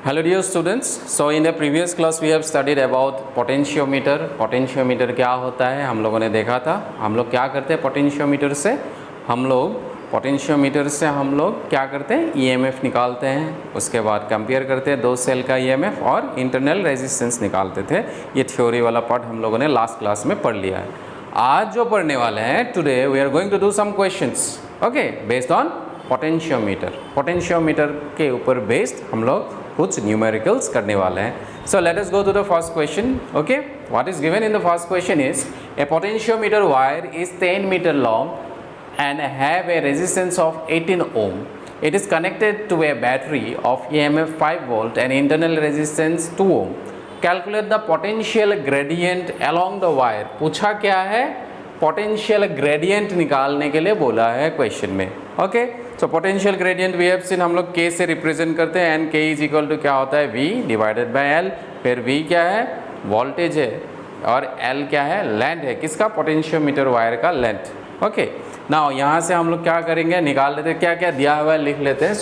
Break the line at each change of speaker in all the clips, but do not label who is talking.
Hello dear students. So in the previous class we have studied about potentiometer. Potentiometer क्या होता है हम लोगों ने देखा था. हम लोग क्या करते हैं potentiometer से हम लोग क्या करते हैं EMF निकालते हैं, उसके बाद कंपेयर करते हैं दो सेल का EMF और इंटरनल रेजिस्टेंस निकालते थे. ये थ्योरी वाला पार्ट हम लोगों ने लास्ट क्लास में पढ़ लिया है. आज जो पढ़ने वाले हैं today we are going to do some questions okay based on potentiometer के ऊपर बेस्ड हम लोग कुछ न्यूमेरिकल्स करने वाले हैं. So let us go to the first question. Okay, what is given in the first question is a potentiometer wire is 10 metre long and have a resistance of 18 ohm. It is connected to a battery of EMF 5 volt and internal resistance 2 ohm. Calculate the potential gradient along the wire. पूछा क्या है, potential gradient निकालने के लिए बोला है question में. Okay, so potential gradient we have seen हम लोग K से रिप्रेजेंट करते हैं and K is equal to क्या होता है V डिवाइडेड बाय L. फिर V क्या है, वोल्टेज है और L क्या है, लेंथ है. किसका, पोटेंशियोमीटर वायर का लेंथ. ओके, नाउ यहाँ से हम लोग क्या करेंगे, निकाल लेते हैं क्या क्या दिया हुआ है, लिख लेते हैं.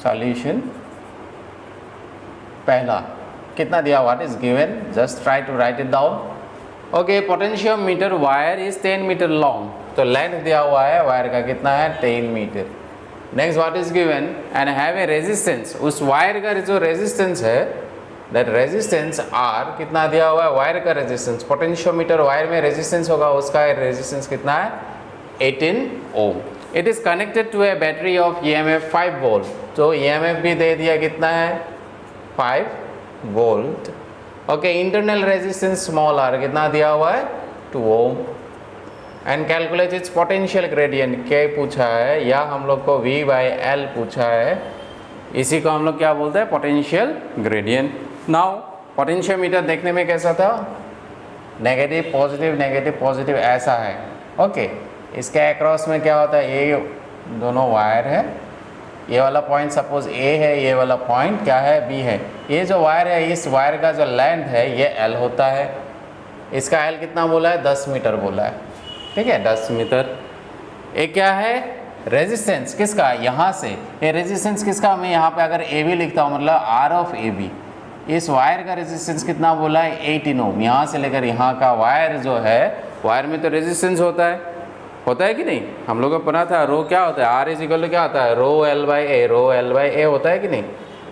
सॉल्यूशन पहला कितना दिया, what is given, just try to write it down. Okay, potentiometer wire is 10 metre long, तो लेंथ दिया हुआ है वायर का कितना है, 10 metre. Next what is given, and have a resistance. उस वायर का जो रेजिस्टेंस है दैट रेजिस्टेंस R कितना दिया हुआ है, वायर का रेजिस्टेंस. पोटेंशियोमीटर वायर में रेजिस्टेंस होगा, उसका रेजिस्टेंस कितना है, 18 ohm. It is connected to a battery of EMF 5 volt. तो EMF भी दे दिया कितना है, 5 volt. Okay, internal resistance small r कितना दिया हुआ है, 2 ohm. And calculate its potential gradient K पूछा है या हम लोग को V बाई L पूछा है. इसी को हम लोग क्या बोलते हैं, पोटेंशियल ग्रेडियंट. नाउ पोटेंशियोमीटर देखने में कैसा था, नेगेटिव पॉजिटिव ऐसा है. ओके, इसके अक्रॉस में क्या होता है, ये दोनों वायर है, ये वाला पॉइंट सपोज A है, ये वाला पॉइंट क्या है, B है. ये जो वायर है, इस वायर का जो लेंथ है ये L होता है. इसका L कितना बोला है, 10 मीटर बोला है. ठीक है, 10 मीटर. एक क्या है, रेजिस्टेंस किसका, यहाँ से ये रेजिस्टेंस किसका, मैं यहाँ पे अगर AB लिखता हूँ मतलब R ऑफ AB. इस वायर का रेजिस्टेंस कितना बोला है, 18 ओम. यहाँ से लेकर यहाँ का वायर जो है, वायर में तो रेजिस्टेंस होता है कि नहीं, हम लोगों को पता था. रो क्या होता है, R इज इक्वल टू क्या होता है, रो L बाई A होता है कि नहीं.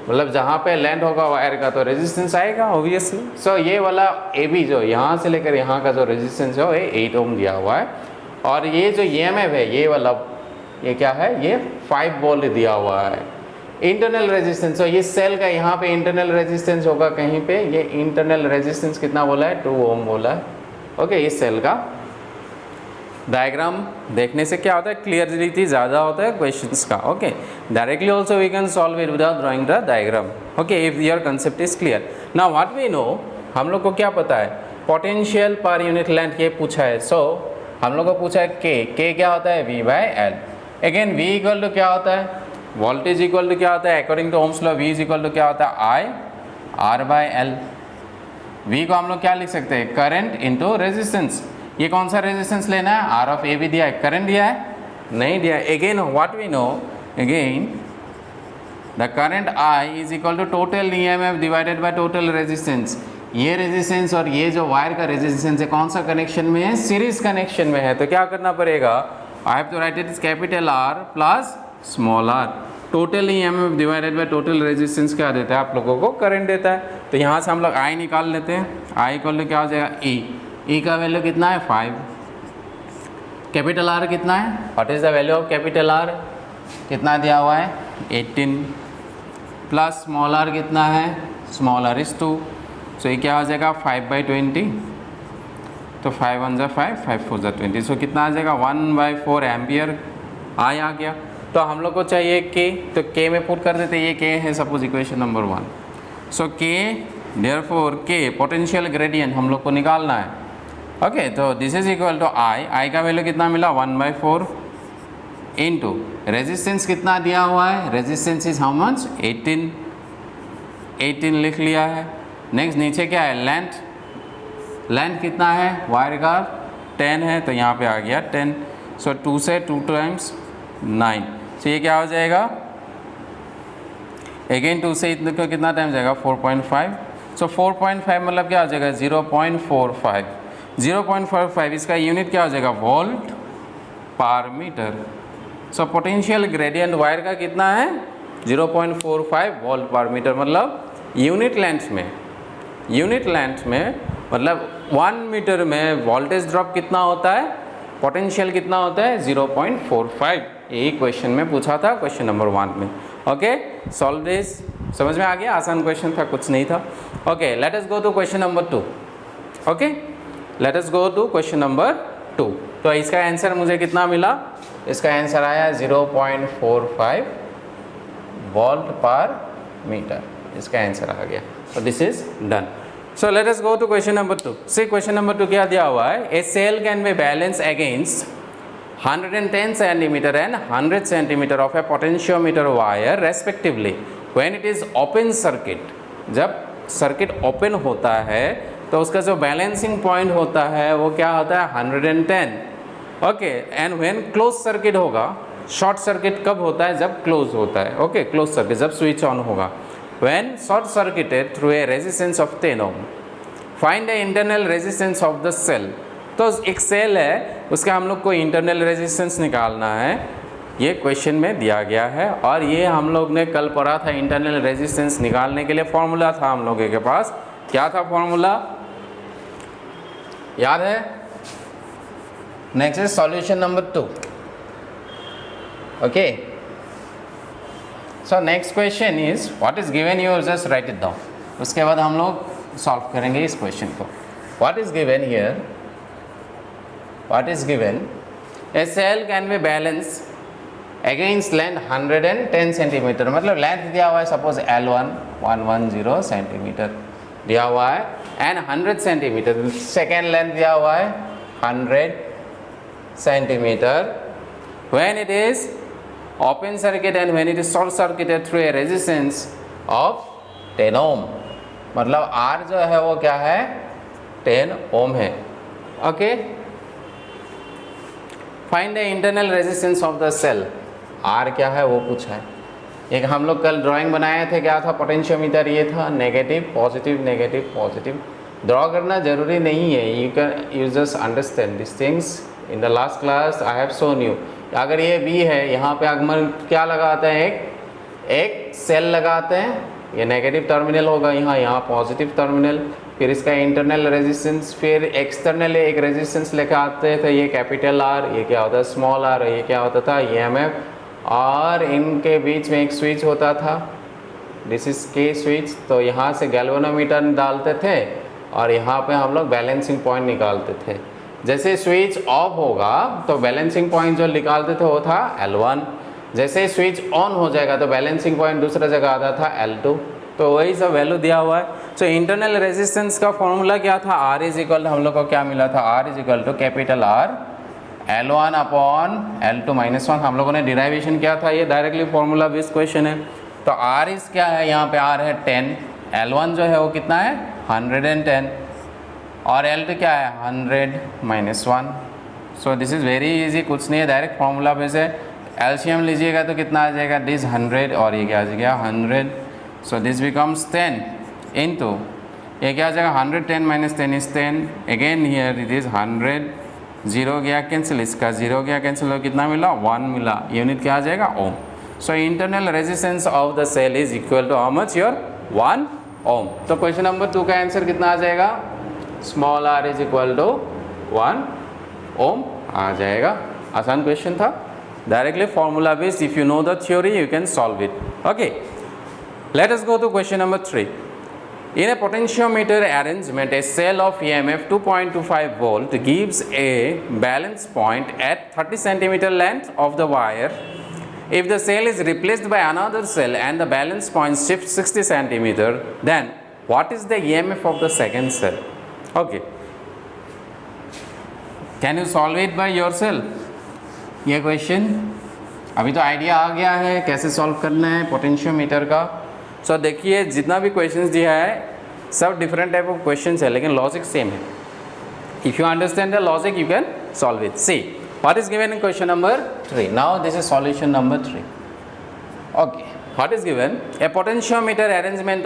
मतलब जहाँ पे लेंथ होगा वायर का तो रेजिस्टेंस आएगा ऑब्वियसली. सो ये वाला AB जो यहाँ से लेकर यहाँ का जो रेजिस्टेंस है वो 8 ओम दिया हुआ है. और ये जो EMF है, ये वाला ये क्या है, ये 5 वोल्ट दिया हुआ है. इंटरनल रेजिस्टेंस, तो ये सेल का यहाँ पे इंटरनल रेजिस्टेंस होगा कहीं पे, ये इंटरनल रेजिस्टेंस कितना बोला है, 2 ओम बोला है. ओके, इस सेल का डायग्राम देखने से क्या होता है, क्लियरिटी ज़्यादा होता है क्वेश्चंस का. Okay, directly also we can solve it without drawing the diagram. Okay, if your concept is clear. Now what we know, हम लोग को क्या पता है, पोटेंशियल पर यूनिट लेंथ ये पूछा है. सो हम लोग को पूछा है K क्या होता है, V by L. Again V equal to क्या होता है, वोल्टेज इक्वल टू क्या होता है, according to Ohm's law V is equal to क्या होता है, I R by L. V को हम लोग क्या लिख सकते हैं, करंट इंटू रेजिस्टेंस. ये कौन सा रेजिस्टेंस लेना है, R ऑफ AB दिया है, करंट दिया है, नहीं दिया है. Again what we know, again the current I is equal to total EMF divided by total resistance. ये रेजिस्टेंस और ये जो वायर का रेजिस्टेंस है कौन सा कनेक्शन में है, सीरीज कनेक्शन में है. तो क्या करना पड़ेगा, I have to write it is capital R plus small r. Total EMF divided by total resistance क्या देता है, आप लोगों को करंट देता है. तो यहाँ से हम लोग I निकाल लेते हैं. I इक्वल टू क्या हो जाएगा, E का वैल्यू कितना है, 5. कैपिटल R कितना है, what is the value of capital R, कितना दिया हुआ है, 18 प्लस स्मॉल r कितना है, स्मॉल r इज 2. सो ये क्या हो जाएगा, 5/20. तो 5 1 5, 5 4 20. सो कितना आ जाएगा, 1/4 एम्पियर आ गया. तो हम लोग को चाहिए K, तो K में पुट कर देते हैं. ये K है suppose equation number 1. So K therefore K potential gradient हम लोग को निकालना है. ओके, तो this is equal to I का वैल्यू कितना मिला, 1/4 इंटू रेजिस्टेंस कितना दिया हुआ है, रेजिस्टेंस इज हाउ मच, 18 लिख लिया है. नेक्स्ट नीचे क्या है, लेंथ कितना है, वायर का 10 है, तो यहाँ पे आ गया 10. सो 2 से 2 टाइम्स 9. तो ये क्या हो जाएगा, अगेन 2 से इतने को कितना टाइम जाएगा 4.5, सो 4.5 मतलब क्या हो जाएगा 0.45, 0.45 इसका यूनिट क्या हो जाएगा वोल्ट पर metre. So potential gradient wire का कितना है 0.45 वोल्ट पर मीटर, मतलब यूनिट लेंथ में मतलब 1 मीटर में वोल्टेज ड्रॉप कितना होता है, पोटेंशियल कितना होता है 0.45। यही क्वेश्चन में पूछा था क्वेश्चन नंबर 1 में। Okay, solve this. समझ में आ गया, आसान क्वेश्चन था, कुछ नहीं था। Okay, let us go to question number 2। Okay, let us go to question number 2। तो इसका आंसर मुझे कितना मिला, इसका आंसर आया 0.45 वोल्ट पर मीटर, इसका आंसर आ गया। तो this is done. So let us go to question number 2। See question number 2 क्या दिया हुआ है, a cell can be balance against 110 centimeter and 100 centimeter of a potentiometer wire respectively when it is open circuit। जब circuit open होता है तो उसका जो बैलेंसिंग पॉइंट होता है वो क्या होता है 110। Okay, and when close circuit होगा, शॉर्ट सर्किट कब होता है जब क्लोज होता है। ओके, क्लोज सर्किट जब स्विच ऑन होगा। When short circuited through a resistance of 10 ohm, find the internal resistance of the cell. तो एक सेल है, उसका हम लोग को इंटरनल रेजिस्टेंस निकालना है, ये क्वेश्चन में दिया गया है। और ये हम लोग ने कल पढ़ा था, इंटरनल रेजिस्टेंस निकालने के लिए फॉर्मूला था हम लोगों के पास। क्या था फॉर्मूला, याद है? Next is solution number 2। Okay, so next question is what is given, you just right it down. उसके बाद हम लोग सॉल्व करेंगे इस क्वेश्चन को। What is given here, what is given, a cell can be balanced against length 110 centimeter, मतलब length दिया हुआ है सपोज L1 110 सेंटीमीटर दिया हुआ है एंड 100 सेंटीमीटर, सेकेंड लेंथ दिया हुआ है 100 centimetre. when it is open circuit and when it is short circuited through a resistance of 10 ohm, मतलब R जो है वो क्या है 10 ohm है। Okay, find the internal resistance of the cell, R क्या है वो पूछा है। एक हम लोग कल ड्राइंग बनाए थे, क्या था पोटेंशियोमीटर, ये था negative positive negative positive. Draw करना जरूरी नहीं है, you can you just understand this things in the last class I have shown you. अगर ये बी है, यहाँ पे अगर क्या लगाते हैं, एक सेल लगाते हैं, ये नेगेटिव टर्मिनल होगा, यहाँ पॉजिटिव टर्मिनल, फिर इसका इंटरनल रेजिस्टेंस, फिर एक्सटर्नल एक रेजिस्टेंस लेकर आते थे, ये कैपिटल आर, ये क्या होता है स्मॉल आर, ये क्या होता था EMF, और इनके बीच में एक स्विच होता था, दिस इज के स्विच। तो यहाँ से गैल्वेनोमीटर डालते थे और यहाँ पे हम लोग बैलेंसिंग पॉइंट निकालते थे। जैसे स्विच ऑफ होगा तो बैलेंसिंग पॉइंट जो निकालते थे वो था L1, जैसे स्विच ऑन हो जाएगा तो बैलेंसिंग पॉइंट दूसरा जगह आता था L2। तो वही सब वैल्यू दिया हुआ है। सो इंटरनल रेजिस्टेंस का फॉर्मूला क्या था, R इज इक्वल, हम लोग को क्या मिला था, R is equal to capital R L1 upon L2 minus 1। हम लोगों ने डिराइवेशन किया था, ये डायरेक्टली फॉर्मूला बेस्ड क्वेश्चन है। तो R इज क्या है, यहाँ पे R है 10, L1 जो है वो कितना है 110 और L2 क्या है 100 minus 1। So this is very easy, कुछ नहीं है, डायरेक्ट फॉर्मूला बेस है। एलसीएम लीजिएगा तो कितना आ जाएगा, दिस 100 और ये क्या आ जाएगा 100। सो दिस बिकम्स 10 इनटू ये क्या आ जाएगा 110 minus 10 is 10, again here it is 100, 0 गया कैंसिल, इसका 0 गया कैंसिल, और कितना मिला 1 मिला, यूनिट क्या आ जाएगा ohm. So internal resistance of the cell is equal to how much, your 1 ohm. तो क्वेश्चन नंबर 2 का आंसर कितना आ जाएगा, small r is equal to 1 ohm आ जाएगा। आसान क्वेश्चन था, directly formula based, if you know the theory you can solve it. Okay, let us go to question number 3. In a potentiometer arrangement, a cell of EMF 2.25 volt gives a balance point at 30 centimeter length of the wire. If the cell is replaced by another cell and the balance point shifts 60 centimeter, then what is the EMF of the second cell? Okay, can you solve it by yourself? ये question अभी तो idea आ गया है कैसे solve करना है potentiometer का। सो देखिए जितना भी क्वेश्चंस दिया है सब डिफरेंट टाइप ऑफ क्वेश्चंस है, लेकिन लॉजिक सेम है। If you understand the logic you can solve it. See what is given in question number 3। Now this is solution number 3। Okay, what is given? A potentiometer arrangement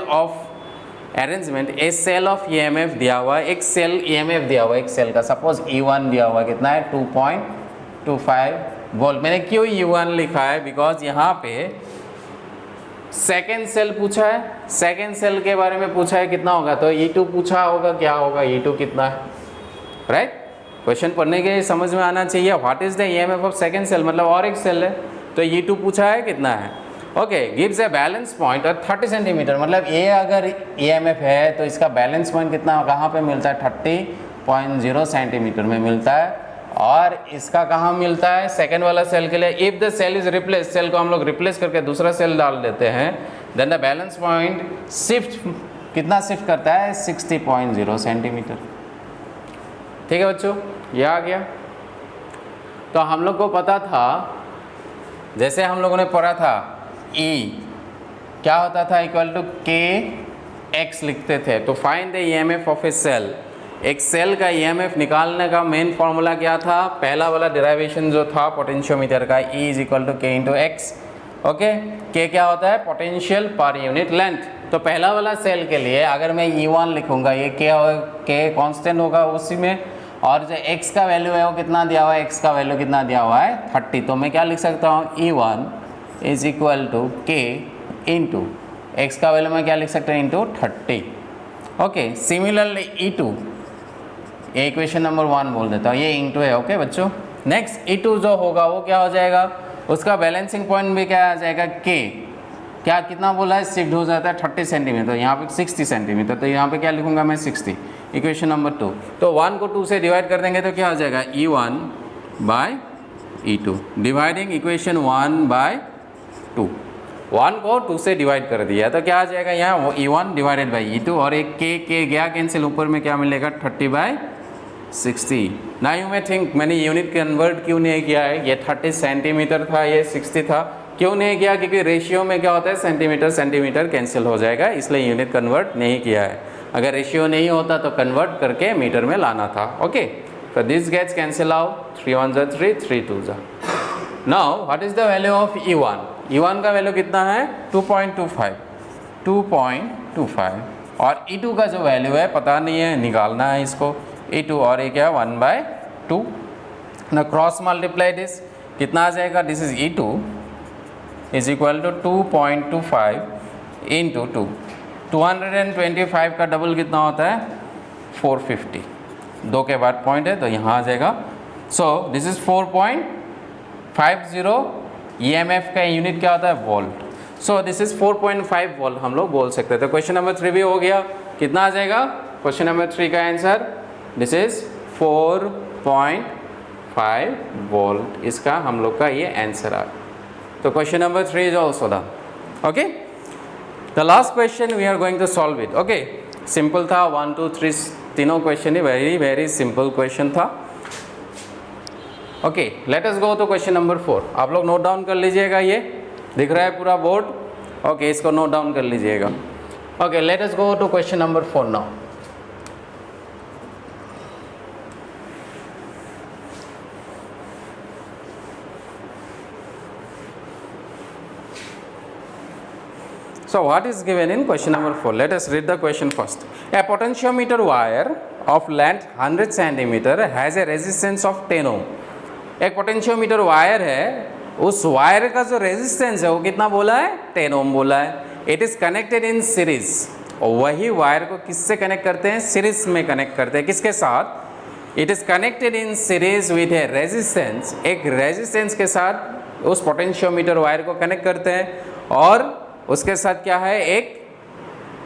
a cell of EMF दिया हुआ है, एक cell EMF दिया हुआ है, एक cell का suppose E1 दिया हुआ है, कितना है 2.25 वोल्ट। मैंने क्यों E1 लिखा है? बिकॉज यहाँ पे सेकेंड सेल पूछा है, सेकेंड सेल के बारे में पूछा है कितना होगा, तो E2 पूछा होगा, क्या होगा E2 कितना है, राइट? क्वेश्चन पढ़ने के समझ में आना चाहिए। What is the EMF of second cell, मतलब और एक सेल है, तो E2 पूछा है कितना है। Okay, gives a balance point और 30 सेंटीमीटर, मतलब ये अगर EMF है तो इसका बैलेंस पॉइंट कितना कहाँ पे मिलता है, 30.0 सेंटीमीटर में मिलता है। और इसका कहाँ मिलता है, सेकेंड वाला सेल के लिए। If the cell is replace, cell को हम लोग रिप्लेस करके दूसरा सेल डाल देते हैं, then the balance point shift कितना शिफ्ट करता है, 60.0 सेंटीमीटर। ठीक है बच्चों, ये आ गया। तो हम लोग को पता था, जैसे हम लोगों ने पढ़ा था E क्या होता था, इक्वल टू KX लिखते थे। तो find the EMF of a cell, एक सेल का EMF निकालने का मेन फॉर्मूला क्या था, पहला वाला डेरिवेशन जो था पोटेंशियोमीटर का, E is equal to K into X. Okay, K क्या होता है, पोटेंशियल पर यूनिट लेंथ। तो पहला वाला सेल के लिए अगर मैं E1 लिखूंगा, ये K कांस्टेंट होगा उसी में, और जो x का वैल्यू है वो कितना दिया हुआ है, x का वैल्यू कितना दिया हुआ है 30। तो मैं क्या लिख सकता हूँ, E1 is equal to K into X का वैल्यू मैं क्या लिख सकता हूँ, इंटू 30। ओके, सिमिलरली E2, ये इक्वेशन नंबर 1 बोल देता हूँ, ये इंटू है। ओके बच्चों, नेक्स्ट E2 जो होगा वो क्या हो जाएगा, उसका बैलेंसिंग पॉइंट भी क्या आ जाएगा, K क्या कितना बोला है, शिफ्ट हो जाता है 30 सेंटीमीटर, यहाँ पे 60 सेंटीमीटर, तो यहाँ पे क्या लिखूंगा मैं 60, इक्वेशन नंबर 2। तो 1 को 2 से डिवाइड कर देंगे तो क्या हो जाएगा, E1 bye E2, dividing equation 1 bye 2। 1 को 2 से डिवाइड कर दिया तो क्या आ जाएगा, यहाँ E1 डिवाइडेड बाई E2, और एक K गया कैंसिल, ऊपर में क्या मिलेगा, 30/60। ना यू में थिंक मैंने यूनिट कन्वर्ट क्यों नहीं किया है, ये 30 सेंटीमीटर था, ये 60 था, क्यों नहीं किया, क्योंकि रेशियो में क्या होता है, सेंटीमीटर सेंटीमीटर कैंसिल हो जाएगा, इसलिए यूनिट कन्वर्ट नहीं किया है। अगर रेशियो नहीं होता तो कन्वर्ट करके मीटर में लाना था। ओके, तो दिस गेट्स कैंसिल आउट, 3 1 जा 3, 3 2 जा। Now what is the value of E1, E1 का वैल्यू कितना है, 2.25, और E2 का जो वैल्यू है पता नहीं है, निकालना है इसको, E2, और ये क्या है 1/2 ना, क्रॉस मल्टीप्लाई दिस, कितना आ जाएगा, this is E2 is equal to 2.25 into 2, 225 का डबल कितना होता है, 450, 2 के बाद पॉइंट है तो यहाँ आ जाएगा। सो दिस इज 4.50, EMF का यूनिट क्या होता है, volt. So this is 4.5 volt हम लोग बोल सकते थे। क्वेश्चन नंबर 3 भी हो गया, कितना आ जाएगा, क्वेश्चन नंबर 3 का आंसर दिस इज 4.5 वोल्ट, इसका हम लोग का ये आंसर आ। तो question number 3 is also done. Okay, the last question we are going to solve it. Okay, simple था, 1 2 3 तीनों क्वेश्चन ही वेरी वेरी सिंपल क्वेश्चन था। Okay, let us go to question number 4। आप लोग नोट डाउन कर लीजिएगा, ये दिख रहा है पूरा बोर्ड। ओके, इसको नोट डाउन कर लीजिएगा। Okay, let us go to question number 4 now. So what is given in question number 4? Let us read the question first. A potentiometer wire of length 100 centimeter has a resistance of 10 ohm. एक potentiometer wire है, उस wire का जो resistance है वो कितना बोला है, 10 ओम बोला है। It is connected in series, और वही वायर को किससे कनेक्ट करते हैं, सीरीज में कनेक्ट करते हैं, किसके साथ, it is connected in series with a resistance, एक रेजिस्टेंस के साथ उस पोटेंशियोमीटर वायर को कनेक्ट करते हैं, और उसके साथ क्या है, एक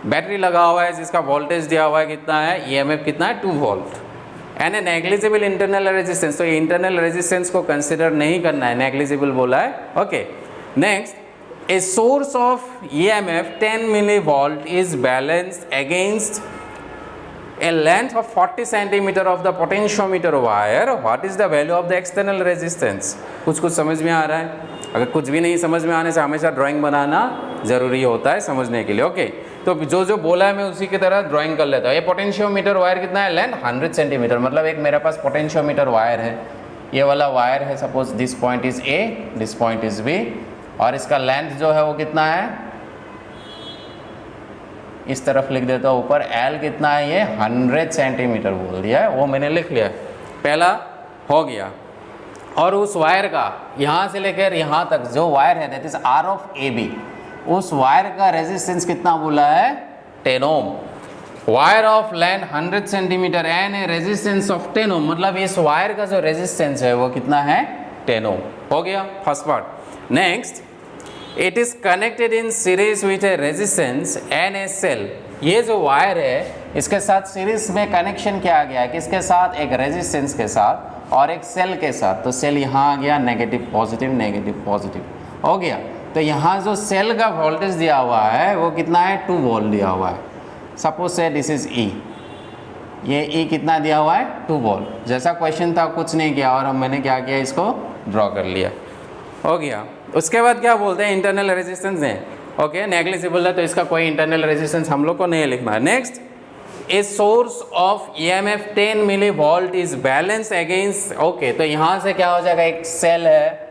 बैटरी लगा हुआ है जिसका वोल्टेज दिया हुआ है कितना है, EMF कितना है, 2 volt, and A negligible internal resistance. तो ये इंटरनल रेजिस्टेंस को कंसिडर नहीं करना है, नेग्लिजिबल बोला है। Okay, next, a source of EMF 10 millivolt is balanced against a length of 40 centimeter of the potentiometer wire. What is the value of the external resistance? कुछ समझ में आ रहा है? अगर कुछ भी नहीं समझ में आने से हमेशा ड्राइंग बनाना जरूरी होता है समझने के लिए। ओके, तो जो बोला है मैं उसी की तरह ड्राइंग कर लेता हूँ। ये पोटेंशियोमीटर वायर कितना है, लेंथ 100 सेंटीमीटर, मतलब एक मेरे पास पोटेंशियोमीटर वायर है, ये वाला वायर है, suppose this point is A, this point is B, और इसका लेंथ जो है वो कितना है, इस तरफ लिख देता हूँ ऊपर, L कितना है, ये 100 सेंटीमीटर बोल दिया है, वो मैंने लिख लिया, पहला हो गया। और उस वायर का यहाँ से लेकर यहाँ तक जो वायर है that is R of AB, उस वायर का रेजिस्टेंस कितना बोला है, 10 ohm. Wire of length 100 centimetre and a resistance of 10 ohm, मतलब इस वायर का जो रेजिस्टेंस है वो कितना है, 10 ओम। हो गया first part. Next, it is connected in series with a resistance and a cell. ये जो वायर है इसके साथ सीरीज में कनेक्शन किया गया है, किसके साथ, एक रेजिस्टेंस के साथ और एक सेल के साथ। तो सेल यहाँ आ गया, नेगेटिव पॉजिटिव हो गया। तो यहाँ जो सेल का वोल्टेज दिया हुआ है वो कितना है, 2 वोल्ट दिया हुआ है। सपोज से दिस इज E, ये E कितना दिया हुआ है, 2 वोल्ट। जैसा क्वेश्चन था कुछ नहीं किया और मैंने क्या किया, इसको ड्रॉ कर लिया, हो गया। उसके बाद क्या बोलते हैं, इंटरनल रेजिस्टेंस है, ओके, नेग्लिजिबल है तो इसका कोई इंटरनल रेजिस्टेंस हम लोग को नहीं लिखना है। Next, a source of EMF 10 millivolt is balance against, okay, तो यहाँ से क्या हो जाएगा, एक सेल है,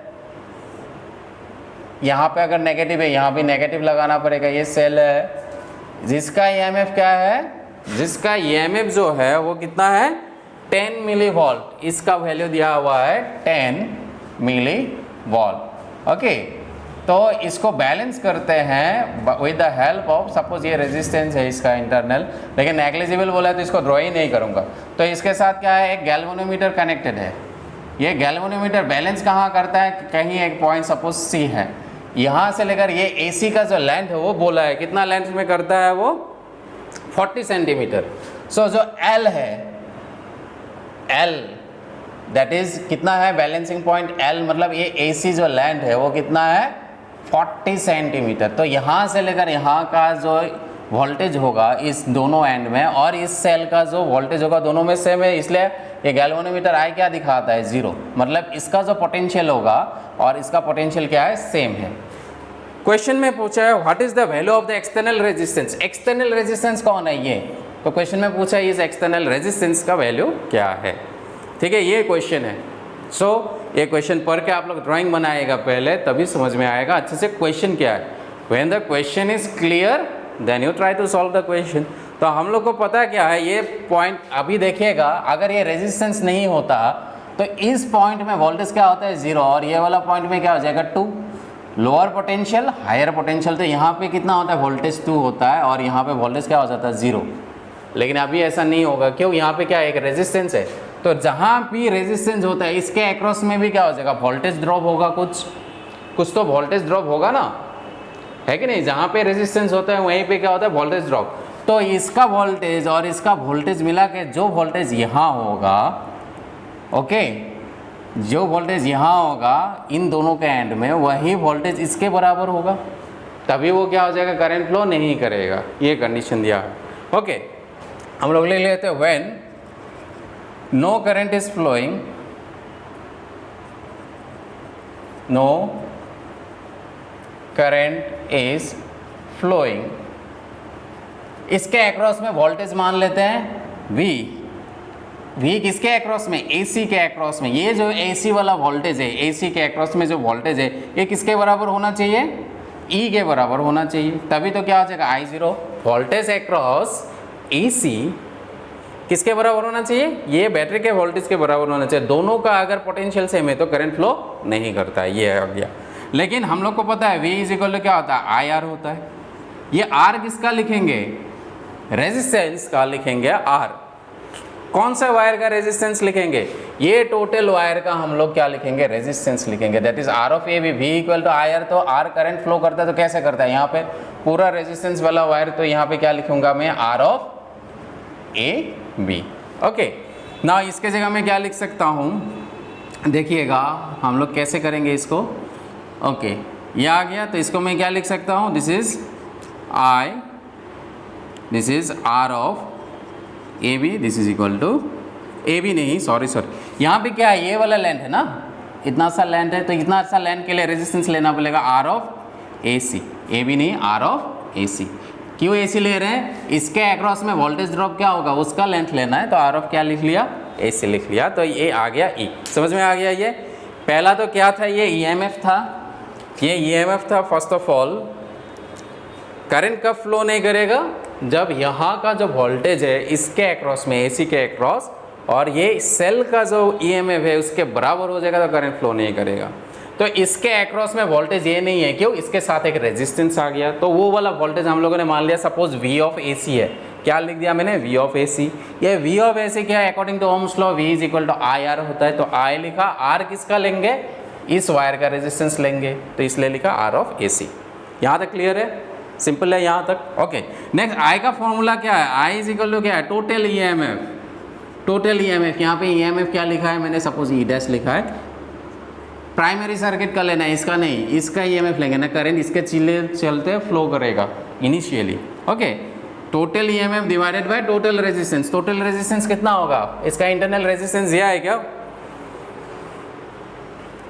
यहाँ पे अगर नेगेटिव है यहाँ भी नेगेटिव लगाना पड़ेगा, ये सेल है जिसका EMF क्या है, जिसका EMF जो है वो कितना है, 10 मिली वोल्ट, इसका वैल्यू दिया हुआ है 10 मिली वोल्ट, ओके। तो इसको बैलेंस करते हैं with the help of, suppose ये रेजिस्टेंस है इसका इंटरनल, लेकिन नेग्लिजिबल बोला है तो इसको ड्रॉ ही नहीं करूँगा। तो इसके साथ क्या है, एक गैल्वेनोमीटर कनेक्टेड है। ये गैल्वेनोमीटर बैलेंस कहाँ करता है, कहीं एक पॉइंट सपोज C है, यहाँ से लेकर ये AC का जो लेंथ है वो बोला है कितना लेंथ में करता है, वो 40 सेंटीमीटर। सो जो L है, L दैट इज कितना है, बैलेंसिंग पॉइंट L, मतलब ये AC जो लेंथ है वो कितना है, 40 सेंटीमीटर। तो यहाँ से लेकर यहाँ का जो वोल्टेज होगा इस दोनों एंड में और इस सेल का जो वोल्टेज होगा दोनों में सेम है, इसलिए ये गैल्वेनोमीटर आई क्या दिखाता है, 0, मतलब इसका जो पोटेंशियल होगा और इसका पोटेंशियल क्या है, सेम है। क्वेश्चन में पूछा है what is the value of the external resistance, external resistance कौन है ये, तो क्वेश्चन में पूछा है इस एक्सटर्नल रेजिस्टेंस का वैल्यू क्या है, ठीक है, ये क्वेश्चन है। सो ये क्वेश्चन पढ़ के आप लोग ड्राइंग बनाएगा पहले, तभी समझ में आएगा अच्छे से क्वेश्चन क्या है। When the question is clear then you try to solve the question. तो हम लोग को पता क्या है, ये पॉइंट अभी देखिएगा, अगर ये रेजिस्टेंस नहीं होता तो इस पॉइंट में वोल्टेज क्या होता है, 0, और ये वाला पॉइंट में क्या हो जाएगा, 2, लोअर पोटेंशियल हायर पोटेंशियल। तो यहाँ पे कितना होता है, वोल्टेज 2 होता है और यहाँ पे वोल्टेज क्या हो जाता है, 0। लेकिन अभी ऐसा नहीं होगा, क्यों, यहाँ पे क्या एक रेजिस्टेंस है, तो जहाँ भी रेजिस्टेंस होता है इसके अक्रॉस में भी क्या हो जाएगा, वोल्टेज ड्रॉप होगा, कुछ तो वोल्टेज ड्रॉप होगा ना, है कि नहीं। जहाँ पे रेजिस्टेंस होता है वहीं पे क्या होता है, वोल्टेज ड्रॉप। तो इसका वोल्टेज और इसका वोल्टेज मिला के जो वोल्टेज यहाँ होगा, ओके, जो वोल्टेज यहाँ होगा इन दोनों के एंड में, वही वोल्टेज इसके बराबर होगा, तभी वो क्या हो जाएगा, करंट फ्लो नहीं करेगा। ये कंडीशन दिया है, ओके। हम लोग ले लेते हैं when no current is flowing, no current is flowing, इसके अक्रॉस में वोल्टेज मान लेते हैं V किसके अक्रॉस में, AC के अक्रॉस में। ये जो AC वाला वोल्टेज है, AC के अक्रॉस में जो वोल्टेज है ये किसके बराबर होना चाहिए, E के बराबर होना चाहिए, तभी तो क्या हो जाएगा, I0। वोल्टेज अक्रॉस AC किसके बराबर होना चाहिए, ये बैटरी के वोल्टेज के बराबर होना चाहिए। दोनों का अगर पोटेंशियल सेम है तो करंट फ्लो नहीं करता है, ये आ गया। लेकिन हम लोग को पता है V इज इक्वल टू क्या होता है, IR होता है। ये R किसका लिखेंगे, रेजिस्टेंस का लिखेंगे R। कौन सा वायर का रेजिस्टेंस लिखेंगे, ये टोटल वायर का हम लोग क्या लिखेंगे, रेजिस्टेंस लिखेंगे, that is R of AB। V equal to IR, तो R करंट फ्लो करता है तो कैसे करता है, यहाँ पे पूरा रेजिस्टेंस वाला वायर, तो यहाँ पे क्या लिखूंगा मैं, R ऑफ AB, ओके। ना इसके जगह मैं क्या लिख सकता हूँ, देखिएगा हम लोग कैसे करेंगे इसको, ओके, ये आ गया। तो इसको मैं क्या लिख सकता हूँ, this is R of AB, this is equal to AB नहीं, सॉरी यहाँ पे क्या है, ये वाला लेंथ है ना, इतना सा लेंथ है, तो इतना सा लेंथ के लिए रेजिस्टेंस लेना पड़ेगा R ऑफ AC, AB नहीं, R ऑफ AC। क्यों AC ले रहे हैं, इसके अक्रॉस में वोल्टेज ड्रॉप क्या होगा, उसका लेंथ लेना है, तो R ऑफ क्या लिख लिया, AC लिख लिया। तो ये आ गया E, समझ में आ गया। ये पहला तो क्या था, ये EMF था, ये ईएमएफ था फर्स्ट ऑफ ऑल। करंट कब फ्लो नहीं करेगा? जब यहाँ का जो वोल्टेज है इसके अक्रॉस में, एसी के अक्रॉस, और ये सेल का जो ईएमएफ है उसके बराबर हो जाएगा तो करंट फ्लो नहीं करेगा। तो इसके अक्रॉस में वोल्टेज ये नहीं है, क्यों? इसके साथ एक रेजिस्टेंस आ गया, तो वो वाला वोल्टेज हम लोगों ने मान लिया सपोज वी ऑफ एसी है। क्या लिख दिया मैंने? V of AC. ये वी ऑफ एसी क्या है? According to Ohm's law V is equal to I R होता है, तो आई लिखा, आर किसका लेंगे? इस वायर का रेजिस्टेंस लेंगे, तो इसलिए लिखा आर ऑफ एसी। यहाँ तक क्लियर है? सिंपल है यहाँ तक? ओके। नेक्स्ट आई का फॉर्मूला क्या है? आई इज इक्वल टू क्या है? Total EMF. टोटल ईएमएफ, यहाँ पे ईएमएफ क्या लिखा है मैंने? सपोज ई डैश लिखा है। प्राइमरी सर्किट का लेना है, इसका नहीं, इसका ईएमएफ लेंगे ना। करंट इसके चलते फ्लो करेगा initially. Okay, total EMF divided by total resistance. Total resistance कितना होगा? इसका इंटरनल रेजिस्टेंस यह है क्या?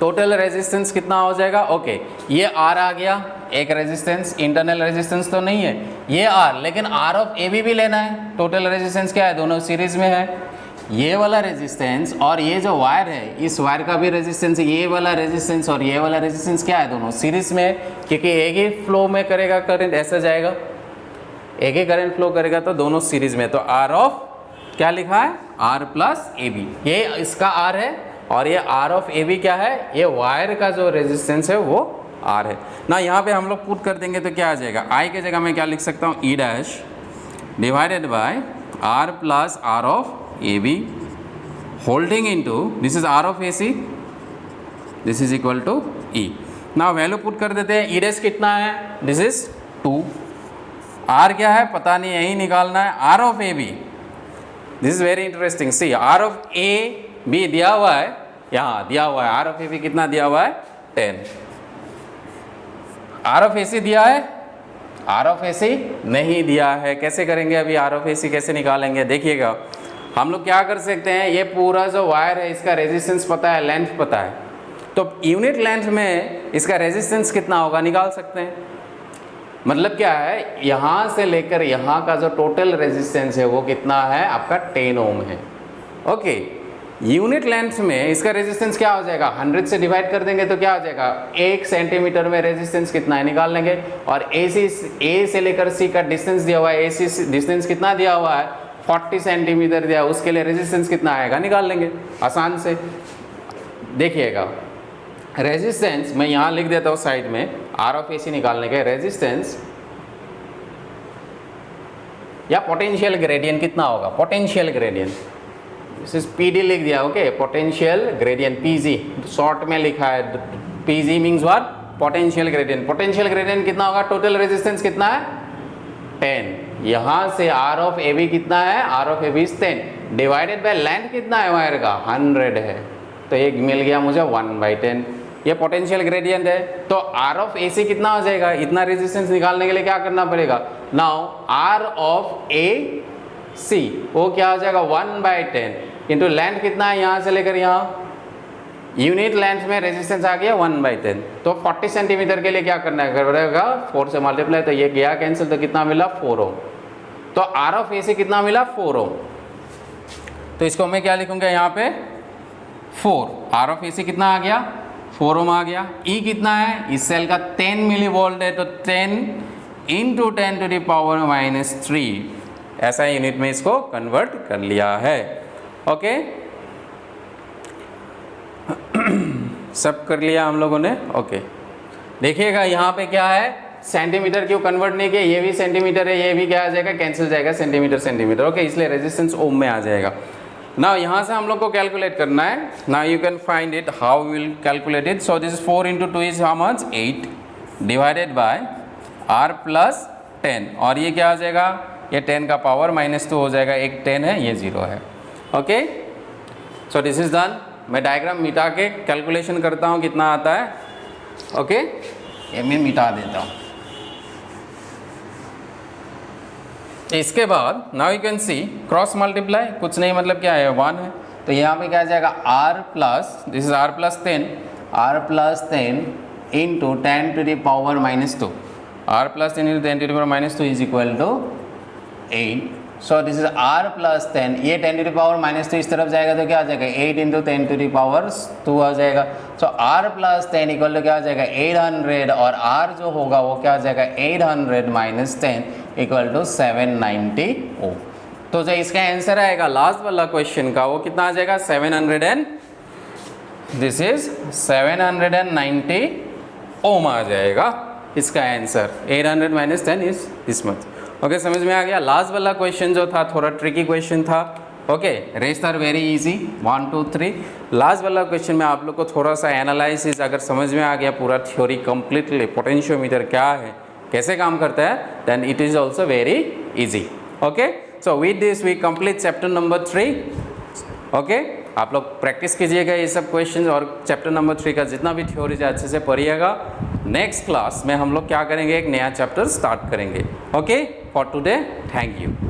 टोटल रेजिस्टेंस कितना हो जाएगा? ओके, ये आर आ गया, एक रेजिस्टेंस, इंटरनल रेजिस्टेंस तो नहीं है ये आर, लेकिन आर ऑफ ए भी लेना है। टोटल रेजिस्टेंस क्या है? दोनों सीरीज में है। ये वाला रेजिस्टेंस और ये जो वायर है, इस वायर का भी रेजिस्टेंस, ये वाला रेजिस्टेंस और ये वाला रेजिस्टेंस क्या है? दोनों सीरीज में है, क्योंकि एक ही फ्लो में करेगा करंट, ऐसा जाएगा, एक ही करंट फ्लो करेगा, तो दोनों सीरीज में। तो आर ऑफ क्या लिखा है? आर प्लस ए बी, ये इसका आर है, और ये आर ऑफ ए बी क्या है? ये वायर का जो रेजिस्टेंस है वो आर है ना। यहाँ पे हम लोग पुट कर देंगे तो क्या आ जाएगा? आई के जगह मैं क्या लिख सकता हूँ? E dash divided by R plus R of A B holding into this is R of A C, this is equal to E. ना वैल्यू पुट कर देते हैं। ई डैश कितना है? This is 2। आर क्या है? पता नहीं, यही निकालना है। R of A B, this is very interesting. See, R of A B दिया हुआ है, यहाँ दिया हुआ है। आर ऑफ ए बी कितना दिया हुआ है? 10। आर ऑफ ए सी दिया है? आर ऑफ ए सी नहीं दिया है। कैसे करेंगे अभी? आर ऑफ ए सी कैसे निकालेंगे? देखिएगा, हम लोग क्या कर सकते हैं, ये पूरा जो वायर है इसका रेजिस्टेंस पता है, लेंथ पता है, तो यूनिट लेंथ में इसका रेजिस्टेंस कितना होगा निकाल सकते हैं। मतलब क्या है, यहाँ से लेकर यहाँ का जो टोटल रेजिस्टेंस है वो कितना है? आपका 10 ओम है। ओके, यूनिट लेंथ में इसका रेजिस्टेंस क्या हो जाएगा? 100 से डिवाइड कर देंगे तो क्या हो जाएगा? 1 सेंटीमीटर में रेजिस्टेंस कितना है निकाल लेंगे। और ए से लेकर सी का डिस्टेंस दिया हुआ है, ए सी डिस्टेंस कितना दिया हुआ है? 40 सेंटीमीटर दिया, उसके लिए रेजिस्टेंस कितना आएगा निकाल लेंगे आसान से। देखिएगा, रेजिस्टेंस मैं यहाँ लिख देता हूँ साइड में, आर ऑफ ए सी निकालने के रेजिस्टेंस या पोटेंशियल ग्रेडियंट कितना होगा? Potential gradient, this is PD लिख दिया। Okay, potential gradient, PG short में लिखा है। PG means what? Potential gradient. Potential gradient कितना होगा? टोटल रेजिस्टेंस कितना है? 10। यहाँ से आर ऑफ ए बी कितना है? R of A B 10 divided by length कितना है वायर का? 100 है, तो एक मिल गया मुझे 1/10। ये पोटेंशियल ग्रेडियंट है। तो आर ऑफ ए सी कितना हो जाएगा? इतना रेजिस्टेंस निकालने के लिए क्या करना पड़ेगा? नाउ आर ऑफ ए सी वो क्या हो जाएगा? 1/10 इंटू लेंथ कितना है यहाँ से लेकर यहाँ, यूनिट लेंथ में रेजिस्टेंस आ गया 1/10। तो 40 सेंटीमीटर के लिए क्या करना पड़ेगा? 4 से मल्टीप्लाई, तो ये गया कैंसिल, तो कितना मिला? 4 ओम। तो आर ऑफ ए सी कितना मिला? 4 ओम। तो इसको मैं क्या लिखूंगा यहाँ पे? 4। आर ऑफ ए सी कितना आ गया? 4 ओम आ गया। ई कितना है? इस सेल का 10 मिली वोल्ट है, तो 10 इंटू 10⁻³ ऐसा यूनिट में इसको कन्वर्ट कर लिया है। ओके, सब कर लिया हम लोगों ने। ओके, देखिएगा यहाँ पे क्या है, सेंटीमीटर क्यों कन्वर्ट नहीं किया? ये भी सेंटीमीटर है, ये भी क्या आ जाएगा? कैंसिल जाएगा, सेंटीमीटर सेंटीमीटर। ओके, इसलिए रेजिस्टेंस ओम में आ जाएगा। ना यहाँ से हम लोग को कैलकुलेट करना है। ना you can find it, how will calculate it? So this is 4 × 2 is how much? 8 divided by R plus 10, और ये क्या आ जाएगा? ये 10 का पावर -2 हो जाएगा। एक 10 है, ये 0 है। Okay, so this is done. मैं डायग्राम मिटा के कैलकुलेशन करता हूँ कितना आता है। ओके, ये मैं मिटा देता हूँ। इसके बाद now you can see cross multiply, कुछ नहीं मतलब क्या है? 1 है, तो यहाँ पे क्या आ जाएगा? R plus, this is R plus 10, R plus 10 into 10⁻²। R plus 10 into 10⁻² is equal to 8। So this is R plus 10, ये 10⁻² इस तरफ जाएगा तो क्या आ जाएगा? 8 × 10⁻² आ जाएगा। सो r प्लस 10 इक्वल टू क्या हो जाएगा 800, और r जो होगा वो क्या हो जाएगा 800 माइनस 10 इक्वल टू 790 ओम। तो जो इसका आंसर आएगा लास्ट वाला क्वेश्चन का वो कितना आ जाएगा 700 एंड दिस इज 790 ओम आ जाएगा इसका answer. 800 minus 10 is this much. Okay, समझ में आ गया। लास्ट वाला क्वेश्चन जो था थोड़ा ट्रिकी क्वेश्चन था। Okay, rest are very easy 1 2 3। Last वाला क्वेश्चन में आप लोग को थोड़ा सा एनालिसिस अगर समझ में आ गया, पूरा थ्योरी कंप्लीटली पोटेंशियोमीटर क्या है, कैसे काम करता है, then it is also very easy. Okay, so with this we complete chapter number 3। Okay, आप लोग प्रैक्टिस कीजिएगा ये सब क्वेश्चन, और चैप्टर नंबर 3 का जितना भी थ्योरी है अच्छे से पढ़िएगा। नेक्स्ट क्लास में हम लोग क्या करेंगे, एक नया चैप्टर स्टार्ट करेंगे। Okay, for today thank you.